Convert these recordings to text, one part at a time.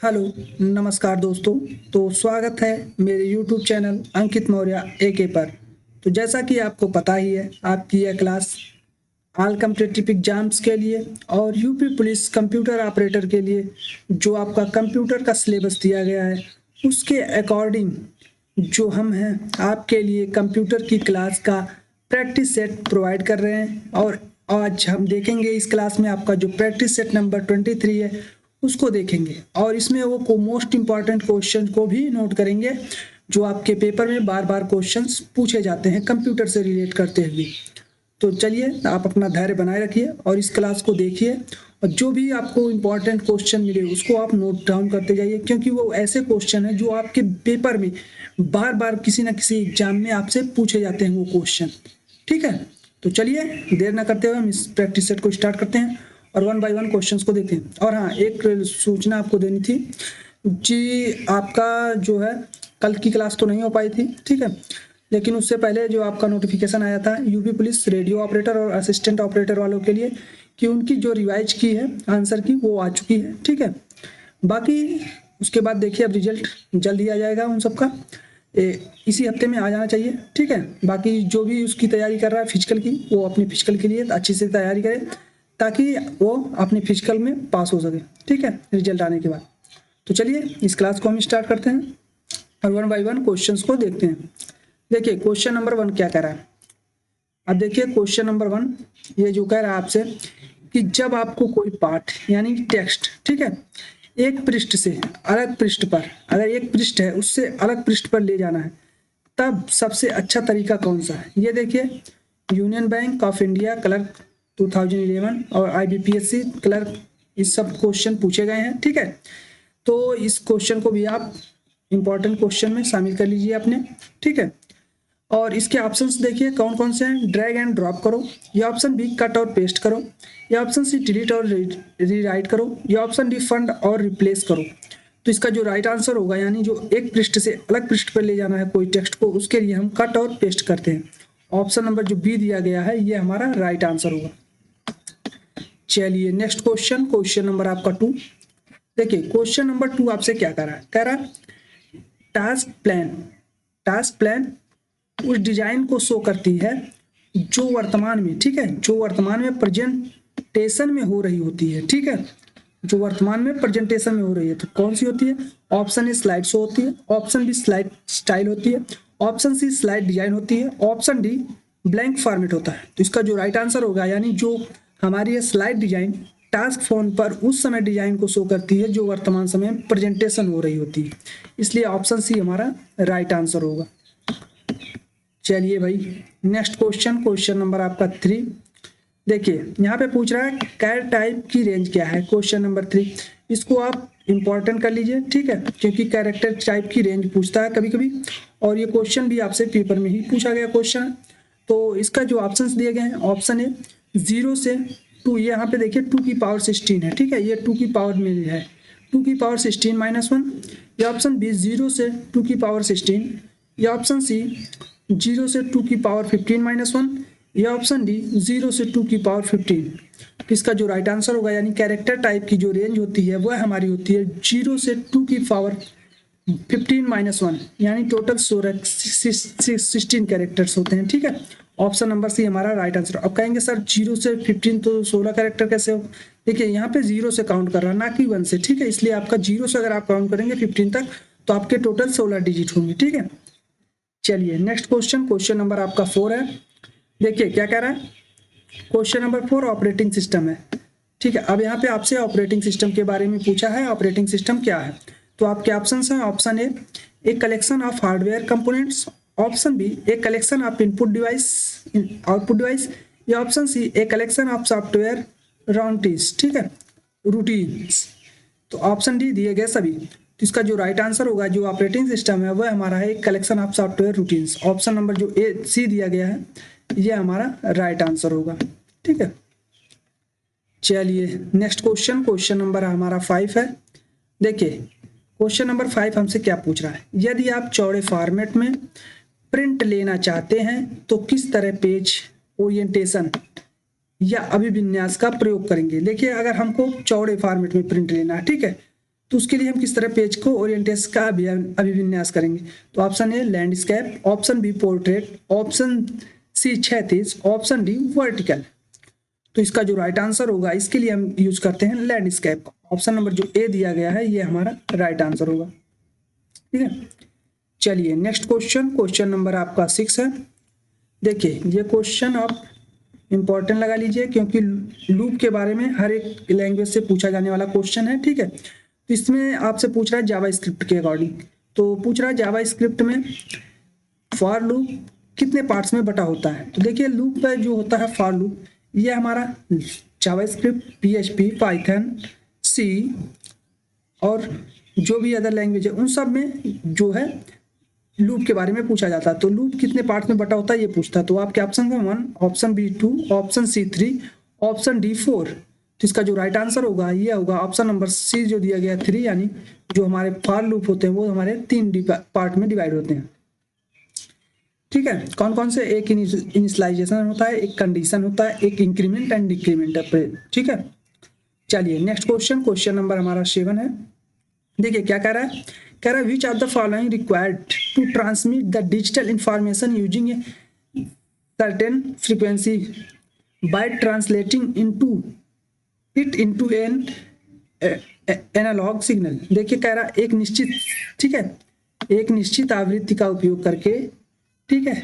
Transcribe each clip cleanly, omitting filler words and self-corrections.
Hello, नमस्कार दोस्तों। तो स्वागत है मेरे यूट्यूब चैनल अंकित मौर्य एके पर। तो जैसा कि आपको पता ही है, आपकी यह क्लास ऑल कम्पिटिटिव एग्जाम्स के लिए और यूपी पुलिस कंप्यूटर ऑपरेटर के लिए जो आपका कंप्यूटर का सिलेबस दिया गया है उसके अकॉर्डिंग जो हम हैं आपके लिए कंप्यूटर की क्लास का प्रैक्टिस सेट प्रोवाइड कर रहे हैं। और आज हम देखेंगे इस क्लास में आपका जो प्रैक्टिस सेट नंबर 23 है उसको देखेंगे और इसमें वो मोस्ट इम्पॉर्टेंट क्वेश्चन को भी नोट करेंगे जो आपके पेपर में बार बार क्वेश्चंस पूछे जाते हैं कंप्यूटर से रिलेट करते हुए। तो चलिए, आप अपना धैर्य बनाए रखिए और इस क्लास को देखिए और जो भी आपको इम्पोर्टेंट क्वेश्चन मिले उसको आप नोट डाउन करते जाइए, क्योंकि वो ऐसे क्वेश्चन हैं जो आपके पेपर में बार बार किसी ना किसी एग्जाम में आपसे पूछे जाते हैं वो क्वेश्चन। ठीक है, तो चलिए देर ना करते हुए हम इस प्रैक्टिस सेट को स्टार्ट करते हैं और वन बाय वन क्वेश्चंस को देखते हैं। और हाँ, एक सूचना आपको देनी थी जी, आपका जो है कल की क्लास तो नहीं हो पाई थी, ठीक है, लेकिन उससे पहले जो आपका नोटिफिकेशन आया था यूपी पुलिस रेडियो ऑपरेटर और असिस्टेंट ऑपरेटर वालों के लिए कि उनकी जो रिवाइज की है आंसर की वो आ चुकी है। ठीक है, बाकी उसके बाद देखिए अब रिजल्ट जल्द ही आ जाएगा उन सबका, इसी हफ्ते में आ जाना चाहिए। ठीक है, बाकी जो भी उसकी तैयारी कर रहा है फिजिकल की, वो अपनी फिजिकल के लिए अच्छी से तैयारी करे ताकि वो अपने फिजिकल में पास हो सके। ठीक है, रिजल्ट आने के बाद। तो चलिए इस क्लास को हम स्टार्ट करते हैं और वन बाय वन क्वेश्चंस को देखते हैं। देखिए क्वेश्चन नंबर 1 क्या कह रहा है। अब देखिए क्वेश्चन नंबर 1 ये जो कह रहा है आपसे कि जब आपको कोई पाठ यानी टेक्स्ट, ठीक है, एक पृष्ठ से अलग पृष्ठ पर, अगर एक पृष्ठ है उससे अलग पृष्ठ पर ले जाना है तब सबसे अच्छा तरीका कौन सा है। ये देखिए union bank of India clerk 2011 और IBPSC क्लर्क, इस सब क्वेश्चन पूछे गए हैं। ठीक है, तो इस क्वेश्चन को भी आप इंपॉर्टेंट क्वेश्चन में शामिल कर लीजिए अपने। ठीक है, और इसके ऑप्शंस देखिए कौन कौन से हैं। ड्रैग एंड ड्रॉप करो, ये ऑप्शन बी कट और पेस्ट करो, ये ऑप्शन सी डिलीट और रीराइट करो, ये ऑप्शन डी फंड और रिप्लेस करो। तो इसका जो राइट आंसर होगा, यानी जो एक पृष्ठ से अलग पृष्ठ पर ले जाना है कोई टेक्स्ट को, उसके लिए हम कट और पेस्ट करते हैं। ऑप्शन नंबर जो बी दिया गया है ये हमारा राइट आंसर होगा। चलिए नेक्स्ट क्वेश्चन, क्वेश्चन नंबर आपका 2। देखिए क्वेश्चन नंबर 2 आपसे क्या कह रहा है टास्क प्लान उस डिजाइन को शो करती है जो वर्तमान में, ठीक है, जो वर्तमान में प्रेजेंटेशन में हो रही होती है। ठीक है, जो वर्तमान में प्रेजेंटेशन में हो रही है तो कौन सी होती है। ऑप्शन ए स्लाइड शो होती है, ऑप्शन बी स्लाइड स्टाइल होती है, ऑप्शन सी स्लाइड डिजाइन होती है, ऑप्शन डी ब्लैंक फॉर्मेट होता है। तो इसका जो राइट आंसर होगा, यानी जो हमारी स्लाइड डिजाइन टास्क फोन पर उस समय डिजाइन को शो करती है जो वर्तमान समय में प्रेजेंटेशन हो रही होती है, इसलिए ऑप्शन सी हमारा राइट आंसर होगा। चलिए भाई नेक्स्ट क्वेश्चन, क्वेश्चन नंबर आपका 3। देखिए यहाँ पे पूछ रहा है कैर टाइप की रेंज क्या है। क्वेश्चन नंबर 3 इसको आप इंपॉर्टेंट कर लीजिए, ठीक है, क्योंकि कैरेक्टर टाइप की रेंज पूछता है कभी कभी और ये क्वेश्चन भी आपसे पेपर में ही पूछा गया क्वेश्चन है। तो इसका जो ऑप्शंस दिए गए हैं, ऑप्शन ए 0 से 2, ये यहाँ पे देखिए 2 की पावर 16 है। ठीक है, ये 2 की पावर में है 2 की पावर 16 -1। ये ऑप्शन बी 0 से 2 की पावर 16, ये ऑप्शन सी 0 से 2 की पावर 15 -1, या ऑप्शन डी 0 से 2 की पावर 15। इसका जो राइट आंसर होगा, यानी कैरेक्टर टाइप की जो रेंज होती है वह हमारी होती है 0 से 2 की पावर 15 -1, यानी टोटल 16 कैरेक्टर्स होते हैं। ठीक है, ऑप्शन नंबर सी हमारा राइट आंसर। अब कहेंगे सर 0 से 15 तो 16 कैरेक्टर कैसे हो। देखिए यहाँ पे 0 से काउंट कर रहा है ना कि 1 से। ठीक है, इसलिए आपका 0 से अगर आप काउंट करेंगे 15 तक तो आपके टोटल 16 डिजिट होंगे। ठीक है, चलिए नेक्स्ट क्वेश्चन, क्वेश्चन नंबर आपका 4 है। देखिए क्या कह रहा है, क्वेश्चन नंबर 4 ऑपरेटिंग सिस्टम है। ठीक है, अब यहाँ पे आपसे ऑपरेटिंग सिस्टम के बारे में पूछा है, ऑपरेटिंग सिस्टम क्या है। तो आपके ऑप्शंस हैं, option A collection of hardware components, option B a collection of input device output device, या option C a collection of software routines, ठीक है, रूटीन्स। तो ऑप्शन डी दिए गए सभी। तो इसका जो राइट आंसर होगा, जो ऑपरेटिंग सिस्टम है वह हमारा है collection of software routines. Option number जो ए सी दिया गया है ये हमारा राइट आंसर होगा। ठीक है, चलिए नेक्स्ट क्वेश्चन, क्वेश्चन नंबर हमारा 5 है। देखिए क्वेश्चन नंबर 5 हमसे क्या पूछ रहा है, यदि आप चौड़े फॉर्मेट में प्रिंट लेना चाहते हैं तो किस तरह पेज ओरिएंटेशन या अभिविन्यास का प्रयोग करेंगे। देखिए अगर हमको चौड़े फॉर्मेट में प्रिंट लेना है, ठीक है, तो उसके लिए हम किस तरह पेज को ओरिएंटेशन का अभिविन्यास करेंगे? तो option A landscape, option B portrait, option C क्षैतिज, ऑप्शन डी वर्टिकल। तो इसका जो राइट आंसर होगा इसके लिए हम यूज करते हैं लैंडस्केप का। ऑप्शन नंबर जो ए दिया गया है ये हमारा राइट आंसर होगा। ठीक है, चलिए नेक्स्ट क्वेश्चन, क्वेश्चन नंबर आपका 6 है। देखिए ये क्वेश्चन आप इंपॉर्टेंट लगा लीजिए क्योंकि लूप के बारे में हर एक लैंग्वेज से पूछा जाने वाला क्वेश्चन है। ठीक है, तो इसमें आपसे पूछ रहा है जावा स्क्रिप्ट के अकॉर्डिंग। तो पूछ रहा है जावा स्क्रिप्ट में फॉर लूप कितने पार्ट्स में बटा होता है? तो देखिए लूप में जो होता है फॉर लूप, ये हमारा जावा स्क्रिप्ट, PHP, पाइथन, सी और जो भी अदर लैंग्वेज है उन सब में जो है लूप के बारे में पूछा जाता है। तो लूप कितने पार्ट में बटा होता है ये पूछता है। तो आपके ऑप्शन है 1, option B 2, option C 3, option D 4। तो इसका जो राइट आंसर होगा ये होगा ऑप्शन नंबर सी जो दिया गया 3, यानी जो हमारे फॉर लूप होते हैं वो हमारे 3 पार्ट में डिवाइड होते हैं। ठीक है, कौन कौन से? एक इनिशियलाइजेशन होता है, एक कंडीशन होता है, एक इंक्रीमेंट एंड डिक्रीमेंट है। ठीक है, चलिए नेक्स्ट क्वेश्चन, क्वेश्चन नंबर हमारा 7 है। देखिए क्या कह रहा है, कह रहा है which are the following required to transmit the digital information using a certain frequency by translating into an analog signal. देखिए कह रहा है एक निश्चित, ठीक है, एक निश्चित आवृत्ति का उपयोग करके, ठीक है,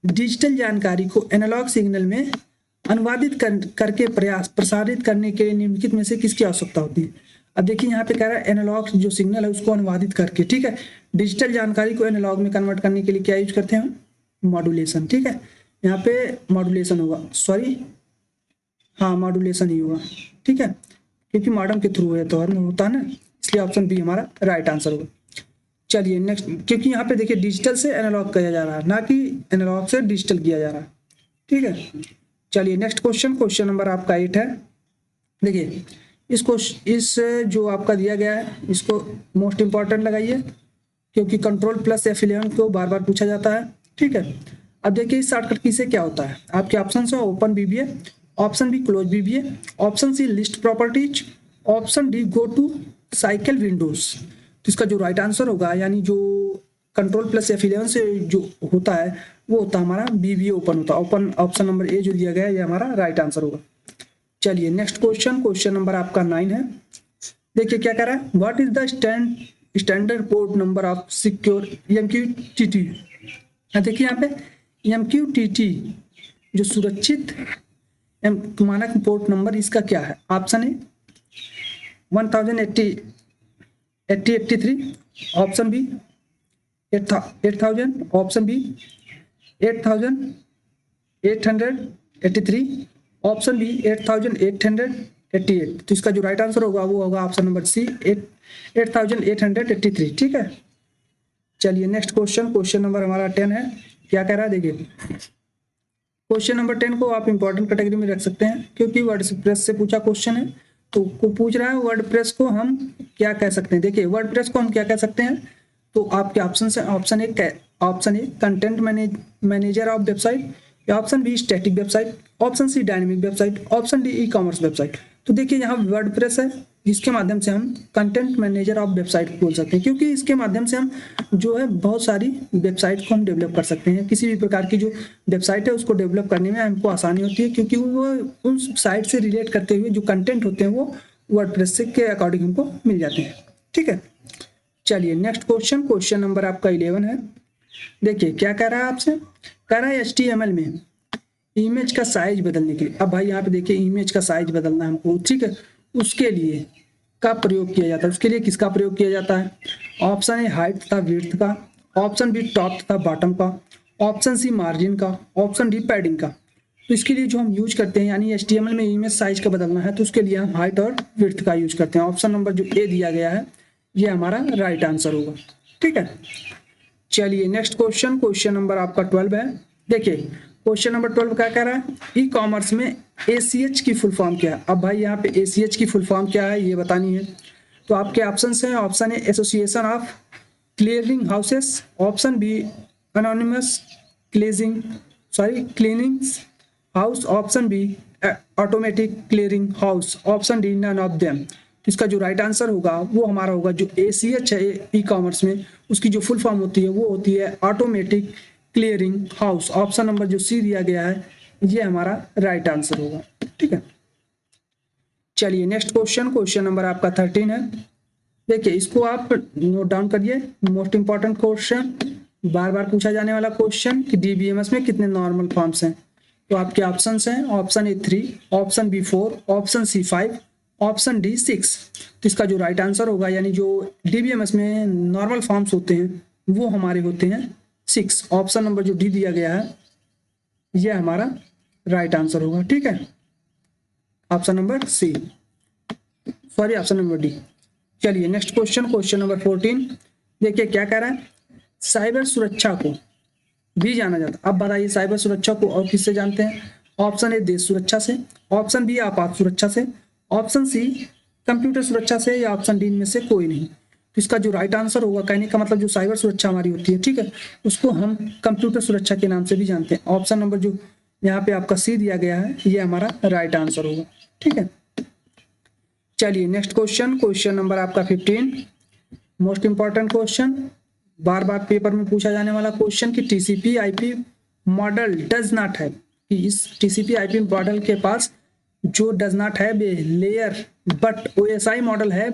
डिजिटल जानकारी को एनालॉग सिग्नल में अनुवादित करके प्रसारित करने के लिए निम्नलिखित में से किसकी आवश्यकता होती है? अब देखिए यहाँ पे कह रहा है एनालॉग जो सिग्नल है उसको अनुवादित करके, ठीक है, डिजिटल जानकारी को एनालॉग में कन्वर्ट करने के लिए क्या यूज करते हैं? मॉड्यूलेशन। ठीक है, यहाँ पे मॉड्यूलेशन होगा, सॉरी हाँ मॉड्यूलेशन ही होगा। ठीक है, क्योंकि मॉडर्न के थ्रू है तो होता है ना, इसलिए ऑप्शन बी हमारा राइट आंसर होगा। चलिए नेक्स्ट, क्योंकि यहाँ पे देखिए डिजिटल से एनालॉग किया जा रहा है, ना कि एनालॉग से डिजिटल किया जा रहा है। ठीक है, चलिए नेक्स्ट क्वेश्चन, क्वेश्चन नंबर आपका 8 है। देखिए इस जो आपका दिया गया है इसको मोस्ट इंपॉर्टेंट लगाइए क्योंकि कंट्रोल प्लस F11 को बार बार पूछा जाता है। ठीक है, अब देखिए इस शॉर्टकट की से क्या होता है? आपके ऑप्शन है open BBA, option B close BBA, option C list properties, option D go to cycle windows. तो इसका जो राइट आंसर होगा, यानी जो कंट्रोल प्लस F11 से जो होता है वो होता है हमारा BBA ओपन होता है। ओपन ऑप्शन नंबर ए जो दिया गया है ये हमारा राइट आंसर होगा। चलिए नेक्स्ट क्वेश्चन, क्वेश्चन नंबर आपका 9 है। देखिए क्या कह रहा है, what is the standard port number of secure MQTT। देखिए यहाँ पे MQTT जो सुरक्षित मानक पोर्ट नंबर इसका क्या है? Option A 1083, option B 8000, option B 8883, option B 8888। तो इसका जो राइट आंसर होगा वो होगा ऑप्शन नंबर सी 8883। ठीक है, चलिए नेक्स्ट क्वेश्चन, क्वेश्चन नंबर हमारा 10 है। क्या कह रहा है, देखिए क्वेश्चन नंबर 10 को आप इंपॉर्टेंट कैटेगरी में रख सकते हैं क्योंकि वर्डप्रेस से पूछा क्वेश्चन है। तो पूछ रहा है वर्डप्रेस को हम क्या कह सकते हैं? देखिए वर्डप्रेस को हम क्या कह सकते हैं, तो आपके ऑप्शन से option A content manager of website, या option B static website, option C dynamic website, option D e-commerce website. तो देखिए यहाँ वर्डप्रेस है जिसके माध्यम से हम कंटेंट मैनेजर ऑफ वेबसाइट बोल सकते हैं क्योंकि इसके माध्यम से हम जो है बहुत सारी वेबसाइट को हम डेवलप कर सकते हैं। किसी भी प्रकार की जो वेबसाइट है उसको डेवलप करने में हमको आसानी होती है क्योंकि वो उन साइट से रिलेट करते हुए जो कंटेंट होते हैं वो वर्डप्रेस के अकॉर्डिंग हमको मिल जाते हैं। ठीक है, चलिए नेक्स्ट क्वेश्चन, क्वेश्चन नंबर आपका 11 है। देखिए क्या कह रहा है आपसे, कह रहा है HTML में इमेज का साइज बदलने के लिए। अब भाई यहाँ पे देखिए इमेज का साइज बदलना है हमको, ठीक है, उसके लिए का प्रयोग किया जाता है। उसके लिए किसका प्रयोग किया जाता है? ऑप्शन ए हाइट तथा विड्थ का, ऑप्शन बी टॉप तथा बॉटम का, ऑप्शन सी मार्जिन का, ऑप्शन डी पैडिंग का। तो इसके लिए जो हम यूज करते हैं यानी HTML में इमेज साइज का बदलना है तो उसके लिए हम हाइट और विड्थ का यूज करते हैं। ऑप्शन नंबर जो ए दिया गया है ये हमारा राइट आंसर होगा। ठीक है, चलिए नेक्स्ट क्वेश्चन, क्वेश्चन नंबर आपका 12 है। देखिए क्वेश्चन नंबर 12 क्या कह रहा है, ई-कॉमर्स में ACH की फुल फॉर्म क्या है? अब भाई यहाँ पे ACH की फुल फॉर्म क्या है ये बतानी है। तो आपके ऑप्शन हैं, option A association of clearing houses, option B anonymous cleaning house, option B automatic clearing house, option D none of them. तो इसका जो राइट आंसर होगा वो हमारा होगा जो ACH है ई कॉमर्स में, उसकी जो फुल फॉर्म होती है वो होती है automatic clearing house. Option number जो सी दिया गया है ये हमारा राइट आंसर होगा। ठीक है, चलिए नेक्स्ट क्वेश्चन, क्वेश्चन नंबर आपका 13 है। देखिए इसको आप नोट डाउन करिए, मोस्ट इंपॉर्टेंट क्वेश्चन, बार बार पूछा जाने वाला क्वेश्चन कि DBMS में कितने नॉर्मल फॉर्म्स हैं। तो आपके ऑप्शंस हैं, option A 3, option B 4, option C 5, option D 6। तो इसका जो राइट आंसर होगा यानी जो DBMS में नॉर्मल फॉर्म्स होते हैं वो हमारे होते हैं 6। ऑप्शन नंबर जो डी दिया गया है ये हमारा राइट आंसर होगा। ठीक है, option number C, sorry option number D. चलिए नेक्स्ट क्वेश्चन, क्वेश्चन नंबर 14। देखिए क्या कह रहा है, साइबर सुरक्षा को भी जाना जाता है। अब बताइए साइबर सुरक्षा को और किससे जानते हैं। ऑप्शन ए देश सुरक्षा से, ऑप्शन बी आपात सुरक्षा से, ऑप्शन सी कंप्यूटर सुरक्षा से, या ऑप्शन डी में से कोई नहीं। तो इसका जो राइट आंसर होगा, कहने का मतलब जो साइबर सुरक्षा हमारी होती है, ठीक है, उसको हम कंप्यूटर सुरक्षा के नाम से भी जानते हैं। ऑप्शन नंबर जो यहाँ पे आपका सी दिया गया है ये हमारा राइट आंसर होगा। ठीक है, चलिए नेक्स्ट क्वेश्चन, क्वेश्चन नंबर आपका 15, मोस्ट इंपॉर्टेंट क्वेश्चन, बार बार पेपर में पूछा जाने वाला क्वेश्चन कि TCP/IP मॉडल डज नॉट है, कि इस TCP/IP मॉडल के पास जो डज नॉट है लेयर बट OSI मॉडल है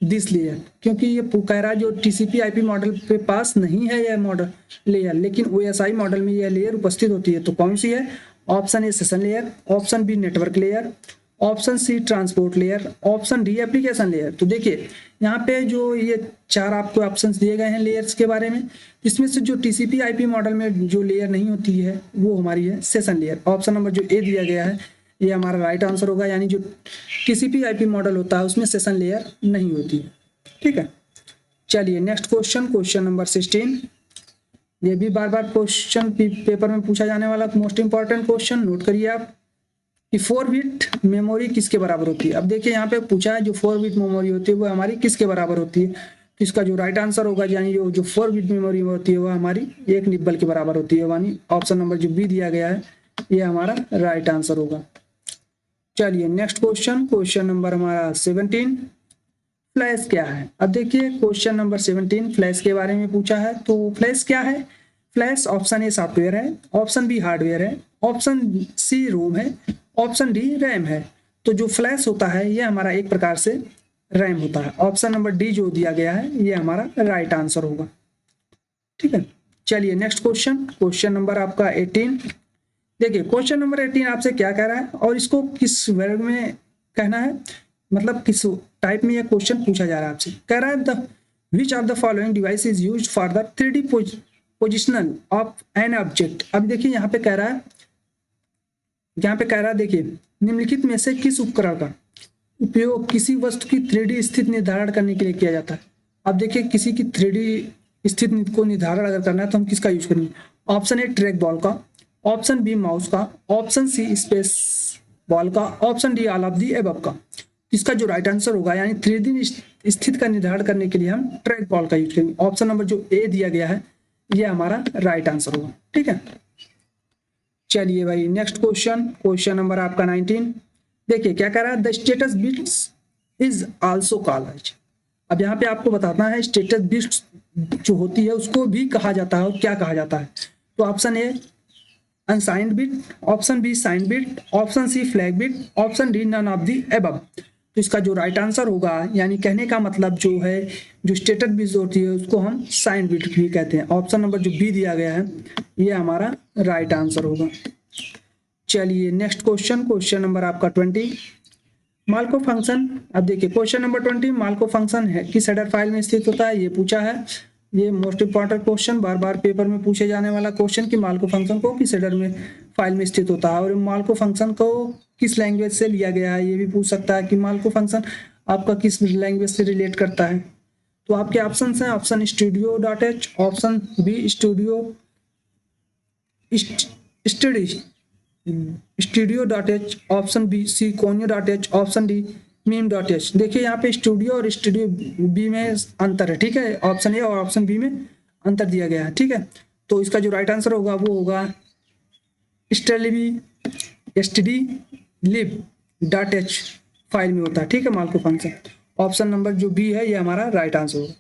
दिस लेयर। क्योंकि ये कह रहा है जो TCP/IP मॉडल के पास नहीं है यह मॉडल लेयर, लेकिन OSI मॉडल में यह लेयर उपस्थित होती है। तो कौन सी है। Option A session layer, option B network layer, option C transport layer, option D application layer. तो देखिए यहाँ पे जो ये 4 आपको ऑप्शंस दिए गए हैं लेयर्स के बारे में, इसमें से जो TCP/IP मॉडल में जो लेयर नहीं होती है वो हमारी है सेशन लेयर। ऑप्शन नंबर जो ए दिया गया है ये हमारा राइट आंसर होगा, यानी जो TCP/IP मॉडल होता है उसमें सेशन लेयर नहीं होती है। ठीक है, चलिए नेक्स्ट क्वेश्चन, क्वेश्चन नंबर 16। ये भी बार बार क्वेश्चन पेपर में पूछा जाने वाला मोस्ट इंपॉर्टेंट क्वेश्चन, नोट करिए आप कि 4 बिट मेमोरी किसके बराबर होती है। अब देखिए यहाँ पे पूछा है जो 4 बिट मेमोरी होती है वो हमारी किसके बराबर होती है। तो इसका जो राइट आंसर होगा यानी जो 4 बिट मेमोरी होती है वो हमारी 1 निब्बल के बराबर होती है, यानी ऑप्शन नंबर जो बी दिया गया है ये हमारा राइट आंसर होगा। चलिए नेक्स्ट क्वेश्चन, क्वेश्चन नंबर हमारा 17, फ्लैश क्या है। अब देखिए क्वेश्चन नंबर 17 फ्लैश के बारे में पूछा है। तो फ्लैश क्या है। फ्लैश ऑप्शन ए सॉफ्टवेयर है, ऑप्शन बी हार्डवेयर है, ऑप्शन सी रोम है, ऑप्शन डी रैम है। तो जो फ्लैश होता है ये हमारा एक प्रकार से रैम होता है। ऑप्शन नंबर डी जो दिया गया है ये हमारा राइट आंसर होगा। ठीक है, चलिए नेक्स्ट क्वेश्चन, क्वेश्चन नंबर आपका 18। देखिए क्वेश्चन नंबर 18 आपसे क्या कह रहा है और इसको किस वर्ग में कहना है, मतलब किस टाइप में यह क्वेश्चन पूछा जा रहा है आपसे। कह रहा है the which of the following device is used for the 3D positional of an object. अब देखिए यहाँ पे कह रहा है, देखिए निम्नलिखित में से किस उपकरण का उपयोग किसी वस्तु की 3D स्थिति निर्धारण करने के लिए किया जाता है। अब देखिए किसी की 3D स्थिति को निर्धारण अगर करना है तो हम किसका यूज करेंगे। ऑप्शन ए ट्रैक बॉल का, ऑप्शन बी माउस का, ऑप्शन सी स्पेस बॉल का, option D all of the above का। इसका जो राइट आंसर होगा यानी 3D स्थिति का निर्धारण करने के लिए हम ट्रैक बॉल का यूज करेंगे। ऑप्शन नंबर जो ए दिया गया है ये हमारा राइट आंसर होगा। ठीक है, चलिए भाई नेक्स्ट क्वेश्चन, क्वेश्चन नंबर आपका 19। देखिए क्या कह रहा है the status bits is also called. अब यहाँ पे आपको बताना है स्टेटस बिट्स जो होती है उसको भी कहा जाता है और क्या कहा जाता है। तो option A unsigned bit, option B sign bit, option C flag bit, option D none of the above. तो इसका जो राइट आंसर होगा यानी कहने का मतलब जो है जो स्टेटस बिट होती है उसको हम साइन बिट भी कहते हैं। ऑप्शन नंबर जो बी दिया गया है ये हमारा राइट आंसर होगा। चलिए नेक्स्ट क्वेश्चन, क्वेश्चन नंबर आपका 20, मार्कोव फंक्शन। अब देखिए क्वेश्चन नंबर 20 मार्कोव फंक्शन है किस हेडर फाइल में स्थित होता है ये पूछा है। ये मोस्ट इंपॉर्टेंट क्वेश्चन, बार बार पेपर में पूछे जाने वाला क्वेश्चन कि मार्कोव फंक्शन को किस हेडर में फाइल में स्थित होता है और मार्कोव फंक्शन को किस लैंग्वेज से लिया गया है। ये भी पूछ सकता है कि मार्कोव फंक्शन आपका किस लैंग्वेज से रिलेट करता है। तो आपके ऑप्शन हैं, option studio.h, option B studio.h, option B conio.h, option D meme.h। देखिए यहाँ पे स्टूडियो और स्टूडियो बी में अंतर है। ठीक है, ऑप्शन ए और ऑप्शन बी में अंतर दिया गया है। ठीक है, तो इसका जो राइट आंसर होगा वो होगा stdlib.h फाइल में होता है। ठीक है, मार्कोव फंक्शन। ऑप्शन नंबर जो बी है ये हमारा राइट आंसर होगा।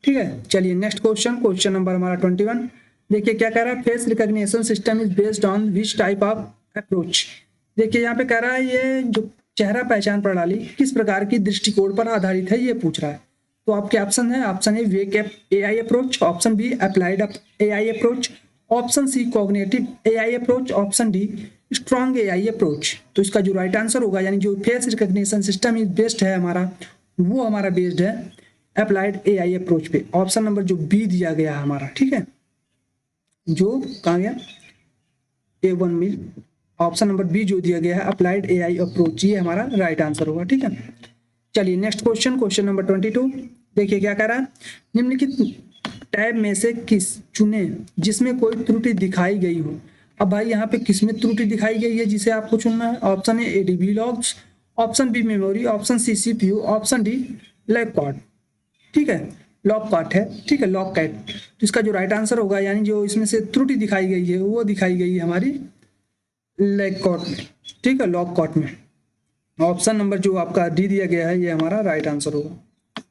ठीक है, चलिए नेक्स्ट क्वेश्चन नंबर हमारा 21। देखिए क्या कह रहा है, face recognition system is based on which type of approach. देखिए यहाँ पे कह रहा है ये जो चेहरा पहचान प्रणाली किस प्रकार की दृष्टिकोण पर आधारित है ये पूछ रहा है। तो आपके ऑप्शन है, option A weak AI approach, option B applied AI approach, option C cognitive AI approach, option D strong AI approach. तो इसका जो राइट आंसर होगा यानी जो face recognition system is based है हमारा, वो हमारा बेस्ड है अप्लाइड एआई अप्रोच पे। ऑप्शन नंबर जो बी दिया गया है हमारा, ठीक है, जो कहा गया A1 में ऑप्शन नंबर बी जो दिया गया है अप्लाइड एआई अप्रोच, ये हमारा राइट आंसर होगा। ठीक है, चलिए नेक्स्ट क्वेश्चन नंबर 22। देखिए क्या कह रहा है, निम्नलिखित टैब में से किस चुने जिसमें कोई त्रुटि दिखाई गई हो। अब भाई यहाँ पे किस में त्रुटि दिखाई गई है जिसे आपको चुनना है। Option A ADB logs, option B memory, option C CPU, option D lag cord. ठीक है, लॉक कॉट है, ठीक है, लॉक कैट। तो इसका जो राइट आंसर होगा यानी जो इसमें से त्रुटि दिखाई गई है वो दिखाई गई है हमारी लैग कॉट में, ठीक है, लॉक कॉट में। ऑप्शन नंबर जो आपका डी दिया गया है ये हमारा राइट आंसर होगा।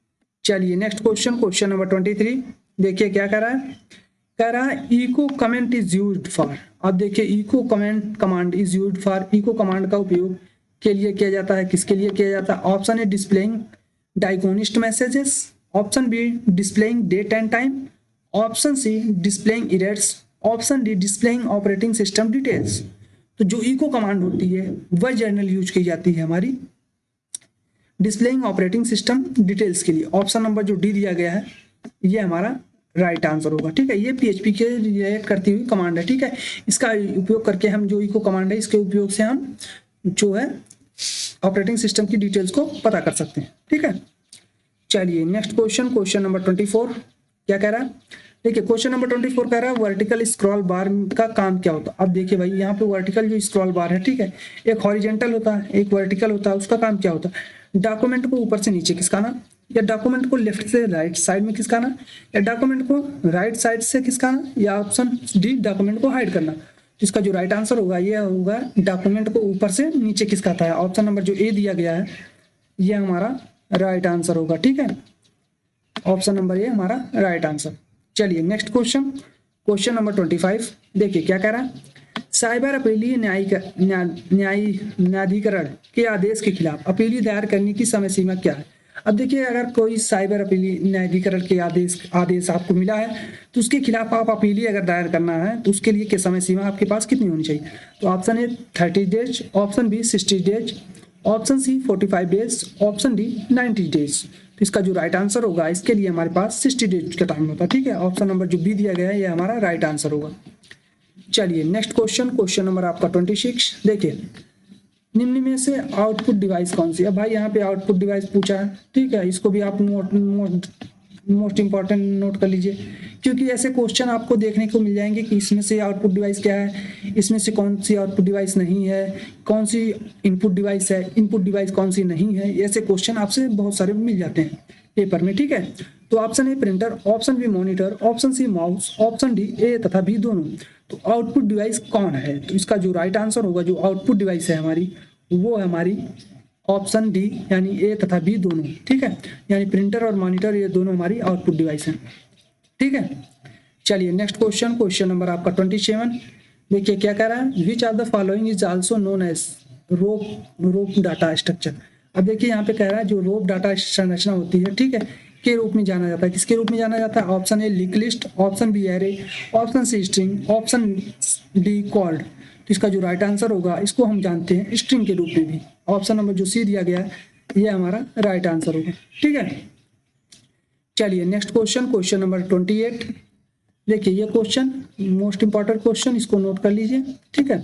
चलिए नेक्स्ट क्वेश्चन नंबर 23। देखिए क्या कह रहा है, कह रहा है echo comment is used for. अब देखिए echo command is used for, echo command का उपयोग के लिए किया जाता है, किसके लिए किया जाता है। Option A displaying डायगोनिस्ट messages, option B displaying date and time, option C displaying इरेट्स, option D displaying operating system details. तो जो इको कमांड होती है वह जनरल यूज की जाती है हमारी डिस्प्लेइंग ऑपरेटिंग सिस्टम डिटेल्स के लिए। ऑप्शन नंबर जो डी दिया गया है ये हमारा राइट आंसर होगा। ठीक है, ये PHP के रिलेट करती हुई कमांड है। ठीक है, इसका उपयोग करके हम जो इको कमांड है इसके उपयोग से हम जो है ऑपरेटिंग सिस्टम की डिटेल्स को पता कर सकते हैं। ठीक है, चलिए नेक्स्ट क्वेश्चन नंबर 24। क्या कह रहा है, देखिए क्वेश्चन नंबर 24 कह रहा है वर्टिकल स्क्रॉल बार का काम क्या होता है। अब देखिए भाई यहाँ पे वर्टिकल जो स्क्रॉल बार है, ठीक है, एक हॉरिजेंटल होता है एक वर्टिकल होता है। उसका काम क्या होता है, डॉक्यूमेंट को ऊपर से नीचे खिसकाना, या डॉक्यूमेंट को लेफ्ट से राइट साइड में खिसकाना, या डॉक्यूमेंट को राइट साइड से खिसकाना, या ऑप्शन डी डॉक्यूमेंट को हाइड करना। तो इसका जो राइट आंसर होगा ये होगा डॉक्यूमेंट को ऊपर से नीचे खिसकाता है। ऑप्शन नंबर जो ए दिया गया है ये हमारा राइट आंसर होगा। ठीक है, ऑप्शन नंबर ए हमारा राइट आंसर। चलिए नेक्स्ट क्वेश्चन नंबर 25। देखिए क्या कह रहा है, साइबर अपीलीय न्यायाधिकरण के आदेश के खिलाफ अपीली दायर करने की समय सीमा क्या है। अब देखिए अगर कोई साइबर अपीलीय न्यायाधिकरण के आदेश आपको मिला है तो उसके खिलाफ आप अपीली अगर दायर करना है तो उसके लिए समय सीमा आपके पास कितनी होनी चाहिए। तो option A 30 days, option B 60 days, option C 45 days, option D 90 days. तो इसका जो राइट आंसर होगा इसके लिए हमारे पास 60 डेज का टाइम होता है। ठीक है, ऑप्शन नंबर जो बी दिया गया है ये हमारा राइट आंसर होगा। चलिए नेक्स्ट क्वेश्चन नंबर आपका 26। देखिए निम्न में से आउटपुट डिवाइस कौन सी है। भाई यहाँ पे आउटपुट डिवाइस पूछा है, ठीक है, इसको भी आप मोस्ट इंपॉर्टेंट नोट कर लीजिए क्योंकि ऐसे क्वेश्चन आपको देखने को मिल जाएंगे कि इसमें से आउटपुट डिवाइस क्या है, इसमें से कौन सी आउटपुट डिवाइस नहीं है, कौन सी इनपुट डिवाइस है, इनपुट डिवाइस कौन सी नहीं है। ऐसे क्वेश्चन आपसे बहुत सारे मिल जाते हैं पेपर में। ठीक है, तो option A printer, option B monitor, option C mouse, option D A तथा बी दोनों। तो आउटपुट डिवाइस कौन है, तो इसका जो राइट आंसर होगा जो आउटपुट डिवाइस है हमारी वो है हमारी ऑप्शन डी यानी ए तथा बी दोनों। ठीक है, यानी प्रिंटर और मॉनिटर ये दोनों हमारी आउटपुट डिवाइस हैं। ठीक है, चलिए नेक्स्ट क्वेश्चन नंबर आपका 27। देखिए क्या कह रहा है, which are the following is also known as rope data structure. अब देखिए यहाँ पे कह रहा है जो रोप डाटा संरचना होती है, ठीक है, के रूप में जाना जाता है। किसके रूप में जाना जाता है, option A link list, option B array, option C string, option D called. तो इसका जो राइट आंसर होगा इसको हम जानते हैं स्ट्रिंग के रूप में भी। ऑप्शन नंबर जो सी दिया गया है ये हमारा राइट आंसर होगा। ठीक है, चलिए नेक्स्ट क्वेश्चन नंबर 28। देखिए ये क्वेश्चन मोस्ट इंपॉर्टेंट क्वेश्चन, इसको नोट कर लीजिए। ठीक है,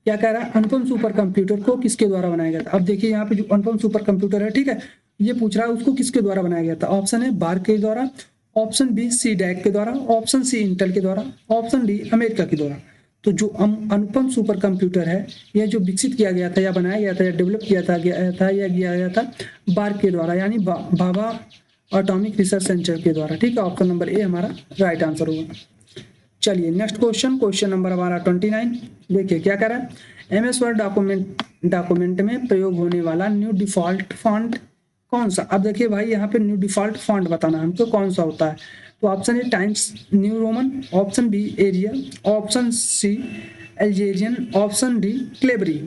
क्या कह रहा है, अनुपम सुपर कंप्यूटर को किसके द्वारा बनाया गया था। अब देखिए यहाँ पे जो अनुपम सुपर कंप्यूटर है, ठीक है, ये पूछ रहा है उसको किसके द्वारा बनाया गया था। ऑप्शन है बार के द्वारा, ऑप्शन बी सी डैक के द्वारा, ऑप्शन सी इंटेल के द्वारा, ऑप्शन डी अमेरिका के द्वारा। तो जो अनुपम सुपर कंप्यूटर है यह जो विकसित किया गया था या बनाया गया था या डेवलप किया गया था बार के द्वारा यानी भाभा एटॉमिक रिसर्च सेंटर के द्वारा। ठीक है, ऑप्शन नंबर ए हमारा राइट आंसर होगा। चलिए नेक्स्ट क्वेश्चन नंबर हमारा 29। देखिए क्या कह रहा है, MS वर्ड डॉक्यूमेंट में प्रयोग होने वाला न्यू डिफॉल्ट फॉन्ट कौन सा। अब देखिए भाई यहाँ पे न्यू डिफॉल्ट फॉन्ट बताना है हमको कौन सा होता है। तो option A Times New Roman, option B Arial, option C Algerian, option D Calibri.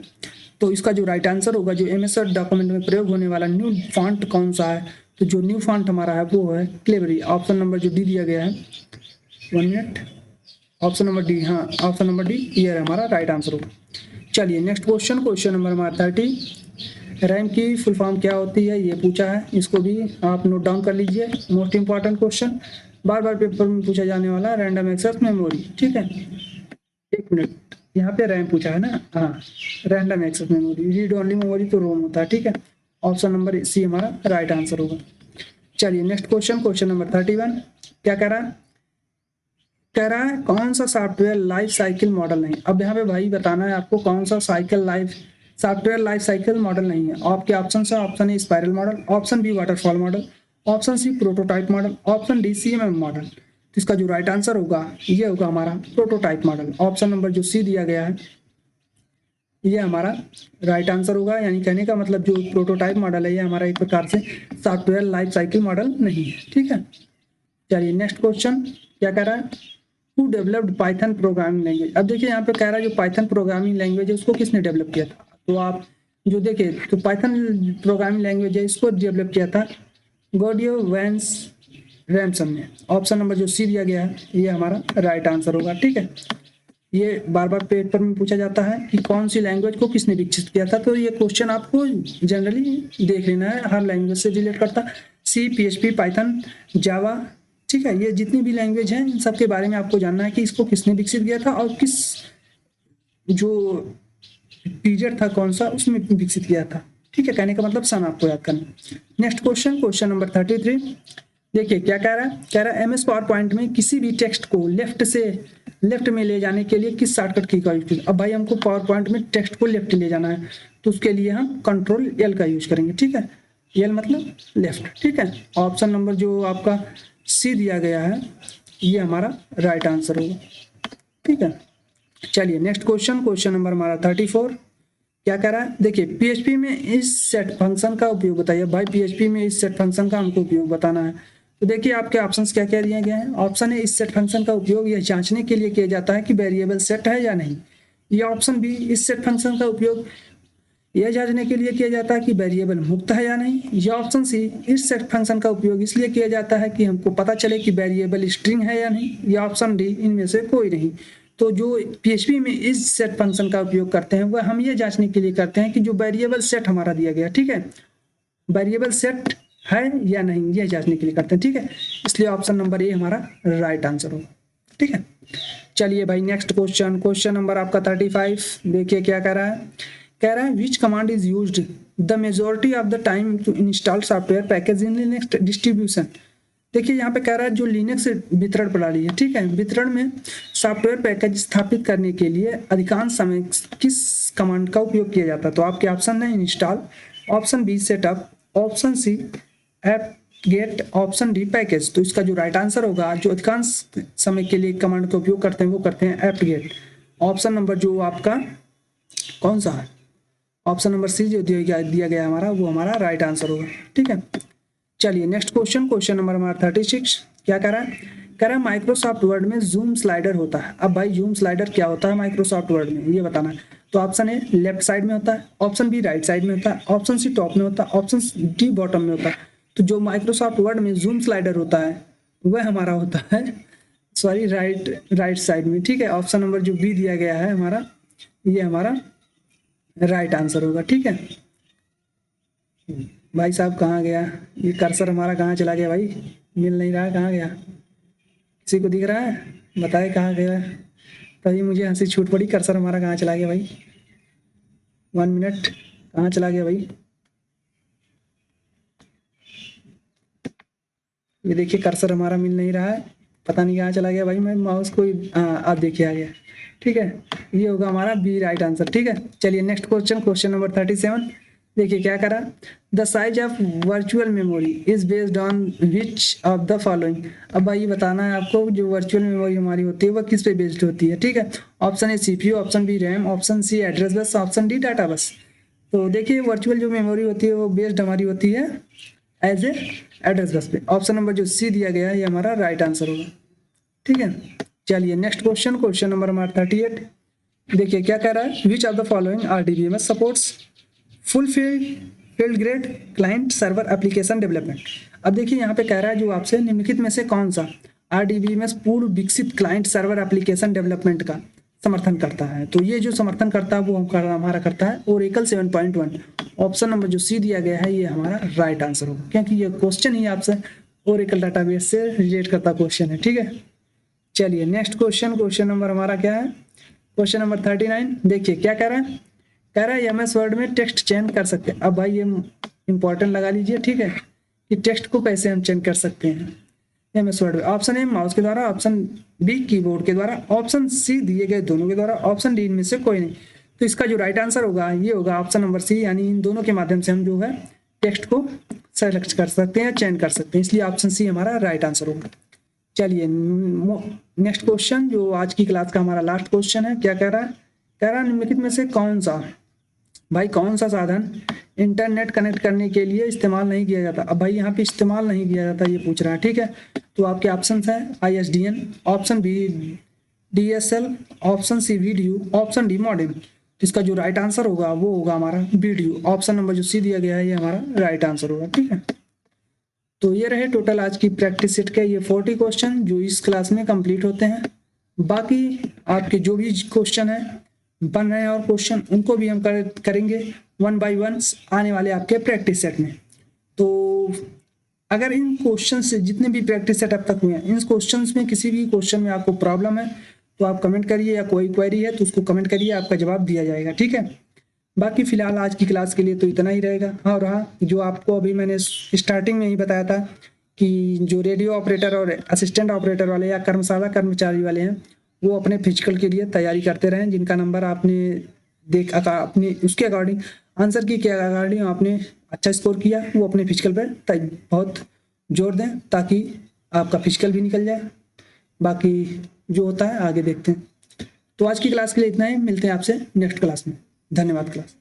तो इसका जो राइट आंसर होगा, जो एमएस वर्ड डॉक्यूमेंट में प्रयोग होने वाला न्यू फॉन्ट कौन सा है, तो जो न्यू फॉन्ट हमारा है वो है क्लेबरी। ऑप्शन नंबर जो डी दिया गया है, 1 मिनट, ऑप्शन नंबर डी, हाँ ऑप्शन नंबर डी ये हमारा राइट आंसर होगा। चलिए नेक्स्ट क्वेश्चन, क्वेश्चन नंबर हमारा 30। रैम की फुल फॉर्म क्या होती है ये पूछा है, इसको भी आप नोट डाउन कर लीजिए। मोस्ट इंपॉर्टेंट क्वेश्चन, बार बार पेपर में पूछा जाने वाला रैंडम एक्सेस मेमोरी, ठीक है। 1 मिनट, यहाँ पे रैम पूछा है ना, हाँ random access memory, read only memory तो रोम होता है, ठीक है। ऑप्शन नंबर सी हमारा राइट आंसर होगा। चलिए नेक्स्ट क्वेश्चन, क्वेश्चन नंबर 31। क्या कह रहा है, कह रहा है कौन सा सॉफ्टवेयर लाइफ साइकिल मॉडल नहीं। अब यहाँ पे भाई बताना है आपको कौन सा सॉफ्टवेयर लाइफ साइकिल मॉडल नहीं है। आपके ऑप्शन है, option A spiral model, option B waterfall model, option C prototype model, option D CMM model. तो इसका जो राइट आंसर होगा ये होगा हमारा प्रोटोटाइप मॉडल। ऑप्शन नंबर जो सी दिया गया है ये हमारा राइट आंसर होगा। यानी कहने का मतलब जो प्रोटोटाइप मॉडल है ये हमारा एक प्रकार से सॉफ्टवेयर लाइफ साइकिल मॉडल नहीं है, ठीक है। चलिए नेक्स्ट क्वेश्चन, क्या कह रहा है, who developed Python programming language. अब देखिए यहाँ पे कह रहा है जो पाइथन प्रोग्रामिंग लैंग्वेज है उसको किसने डेवलप किया था। तो आप जो देखिए तो पाइथन प्रोग्रामिंग लैंग्वेज है इसको डेवलप किया था गॉडियो वैंस रैमसन ने। ऑप्शन नंबर जो सी दिया गया है ये हमारा राइट आंसर होगा, ठीक है। ये बार बार पेपर में पूछा जाता है कि कौन सी लैंग्वेज को किसने विकसित किया था, तो ये क्वेश्चन आपको जनरली देख लेना है, हर लैंग्वेज से रिलेट करता है। सी, PHP, पाइथन, जावा, ठीक है, ये जितनी भी लैंग्वेज हैं इन सब के बारे में आपको जानना है कि इसको किसने विकसित किया था और किस जो पीरियड था कौन सा उसमें विकसित किया था, ठीक है। कहने का मतलब सन आपको याद करना। Next question, question number 33। देखिए क्या कह रहा है, कह रहा है MS पावर पॉइंट में किसी भी टेक्स्ट को लेफ्ट में ले जाने के लिए किस शॉर्टकट की का यूज करें। अब भाई हमको पावर पॉइंट में टेक्स्ट को लेफ्ट ले जाना है तो उसके लिए हम कंट्रोल L का यूज करेंगे, ठीक है। L मतलब लेफ्ट, ठीक है। ऑप्शन नंबर जो आपका सी दिया गया है ये हमारा राइट आंसर होगा, ठीक है। चलिए नेक्स्ट क्वेश्चन, क्वेश्चन नंबर हमारा 34। क्या कह रहा है, देखिए PHP में इस सेट फंक्शन का उपयोग बताइए। भाई PHP में इस सेट फंक्शन का हमको उपयोग बताना है। तो देखिए आपके ऑप्शंस क्या क्या दिए गए हैं। ऑप्शन है इस सेट फंक्शन का उपयोग यह जांचने के लिए किया जाता है कि वेरिएबल सेट है या नहीं। ये ऑप्शन बी, इस सेट फंक्शन का उपयोग यह जांचने के लिए किया जाता है कि वेरिएबल मुक्त है या नहीं। यह ऑप्शन सी, इस सेट फंक्शन का उपयोग इसलिए किया जाता है कि हमको पता चले कि वेरिएबल स्ट्रिंग है या नहीं। या ऑप्शन डी, इनमें से कोई नहीं। तो जो PHP में इस सेट फंक्शन का उपयोग करते हैं वह हम ये जांचने के लिए करते हैं कि जो वेरिएबल सेट हमारा दिया गया, ठीक है, वेरिएबल सेट है या नहीं, ये जांचने के लिए करते हैं, ठीक है। इसलिए ऑप्शन नंबर ए हमारा राइट आंसर होगा, ठीक है। चलिए भाई नेक्स्ट क्वेश्चन, क्वेश्चन नंबर आपका 35। देखिए क्या कह रहा है, कह रहा है which command is used the majority of the time to install software package in Linux distribution. देखिए यहाँ पे कह रहा है जो लिनक्स वितरण प्रणाली है, ठीक है, वितरण में सॉफ्टवेयर पैकेज स्थापित करने के लिए अधिकांश समय किस कमांड का उपयोग किया जाता है। तो आपके ऑप्शन है install, option B setup, option C apt get, option D package. तो इसका जो राइट आंसर होगा, जो अधिकांश समय के लिए कमांड का उपयोग करते हैं वो करते हैं ऐप गेट। ऑप्शन नंबर जो आपका कौन सा है, ऑप्शन नंबर सी जो दिया गया हमारा वो हमारा राइट आंसर होगा, ठीक है। चलिए नेक्स्ट क्वेश्चन, क्वेश्चन नंबर हमारा 36। क्या कह रहा है, कह रहा है माइक्रोसॉफ्ट वर्ड में जूम स्लाइडर होता है। अब भाई जूम स्लाइडर क्या होता है माइक्रोसॉफ्ट वर्ड में ये बताना है। तो ऑप्शन ए लेफ्ट साइड में होता है, ऑप्शन बी राइट साइड में होता है, ऑप्शन सी टॉप में होता है, ऑप्शन डी बॉटम में होता है। तो जो माइक्रोसॉफ्ट वर्ड में जूम स्लाइडर होता है वह हमारा होता है सॉरी राइट साइड में, ठीक है। ऑप्शन नंबर जो बी दिया गया है हमारा ये हमारा राइट आंसर होगा, ठीक है। भाई साहब कहाँ गया ये कर्सर हमारा, कहाँ चला गया भाई, मिल नहीं रहा, कहाँ गया, किसी को दिख रहा है बताए कहाँ गया। तभी मुझे हंसी छूट पड़ी, कर्सर हमारा कहाँ चला गया भाई, 1 मिनट, कहाँ चला गया भाई। ये देखिए कर्सर हमारा मिल नहीं रहा है, पता नहीं कहाँ चला गया भाई। मैं माउस को आप देखिए आ गया, ठीक है। ये होगा हमारा बी राइट आंसर, ठीक है। चलिए नेक्स्ट क्वेश्चन, क्वेश्चन नंबर 37। देखिए क्या करा, the size of virtual memory is based on which of the following. अब भाई ये बताना है आपको जो वर्चुअल मेमोरी हमारी होती है वह किस पे बेस्ड होती है, ठीक है। Option A CPU, option B RAM, option C address bus, option D data bus. तो देखिए वर्चुअल जो मेमोरी होती है वो बेस्ड हमारी होती है एज ए एड्रेस बस पे। ऑप्शन नंबर जो सी दिया गया है ये हमारा राइट आंसर होगा। ठीक है, चलिए नेक्स्ट क्वेश्चन, क्वेश्चन नंबर हमारा 38। देखिए क्या कह रहा है, which of the following RDBMS supports full field grade client server application development. अब देखिए यहाँ पे कह रहा है जो आपसे निम्नलिखित में से कौन सा RDBMS पूर्ण विकसित क्लाइंट सर्वर एप्लीकेशन डेवलपमेंट का समर्थन करता है। तो ये जो समर्थन करता है वो हमारा करता है ओरेकल 7.1। ऑप्शन नंबर जो सी दिया गया है ये हमारा राइट आंसर होगा, क्योंकि ये क्वेश्चन ही आपसे ओरेकल डाटाबेस से रिलेट करता क्वेश्चन है। ठीक है, चलिए नेक्स्ट क्वेश्चन, क्वेश्चन नंबर हमारा क्या है, क्वेश्चन नंबर 39। देखिए क्या कह रहा है, कह रहा है MS वर्ड में टेक्स्ट चेंज कर सकते हैं। अब भाई ये इंपॉर्टेंट लगा लीजिए, ठीक है, कि टेक्स्ट को कैसे हम चेंज कर सकते हैं MS वर्ड में। ऑप्शन ए माउस के द्वारा, ऑप्शन बी कीबोर्ड के द्वारा, ऑप्शन सी दिए गए दोनों के द्वारा, ऑप्शन डी इनमें से कोई नहीं। तो इसका जो राइट आंसर होगा ये होगा ऑप्शन नंबर सी, यानी इन दोनों के माध्यम से हम जो है टेक्स्ट को सेलेक्ट कर सकते हैं, चेंज कर सकते हैं, इसलिए ऑप्शन सी हमारा राइट आंसर होगा। चलिए नेक्स्ट क्वेश्चन जो आज की क्लास का हमारा लास्ट क्वेश्चन है, क्या कह रहा है, कह रहा है निम्नलिखित में से कौन सा भाई कौन सा साधन इंटरनेट कनेक्ट करने के लिए इस्तेमाल नहीं किया जाता। अब भाई यहाँ पे इस्तेमाल नहीं किया जाता ये पूछ रहा है। ठीक है, तो आपके ऑप्शन है ISDN, option B DSL, option C video, option D modem. इसका जो राइट आंसर होगा वो होगा हमारा वीडियो। ऑप्शन नंबर जो सी दिया गया है ये हमारा राइट आंसर होगा। ठीक है, तो ये रहे टोटल आज की प्रैक्टिस सेट के ये 40 क्वेश्चन जो इस क्लास में कंप्लीट होते हैं। बाकी आपके जो भी क्वेश्चन है बन रहे हैं और क्वेश्चन उनको भी हम करेंगे 1 by 1 आने वाले आपके प्रैक्टिस सेट में। तो अगर इन क्वेश्चन से जितने भी प्रैक्टिस सेट अब तक हुए हैं, इन क्वेश्चंस में किसी भी क्वेश्चन में आपको प्रॉब्लम है तो आप कमेंट करिए, या कोई क्वेरी है तो उसको कमेंट करिए, आपका जवाब दिया जाएगा। ठीक है, बाकी फिलहाल आज की क्लास के लिए तो इतना ही रहेगा। और हाँ, जो आपको अभी मैंने स्टार्टिंग में ही बताया था कि जो रेडियो ऑपरेटर और असिस्टेंट ऑपरेटर वाले या कर्मशाला कर्मचारी वाले हैं वो अपने फिजिकल के लिए तैयारी करते रहें। जिनका नंबर आपने अपने उसके अकॉर्डिंग आंसर की के अकॉर्डिंग आपने अच्छा स्कोर किया, वो अपने फिजिकल पर बहुत जोर दें ताकि आपका फिजिकल भी निकल जाए। बाकी जो होता है आगे देखते हैं। तो आज की क्लास के लिए इतना ही, मिलते हैं आपसे नेक्स्ट क्लास में। धन्यवाद क्लास।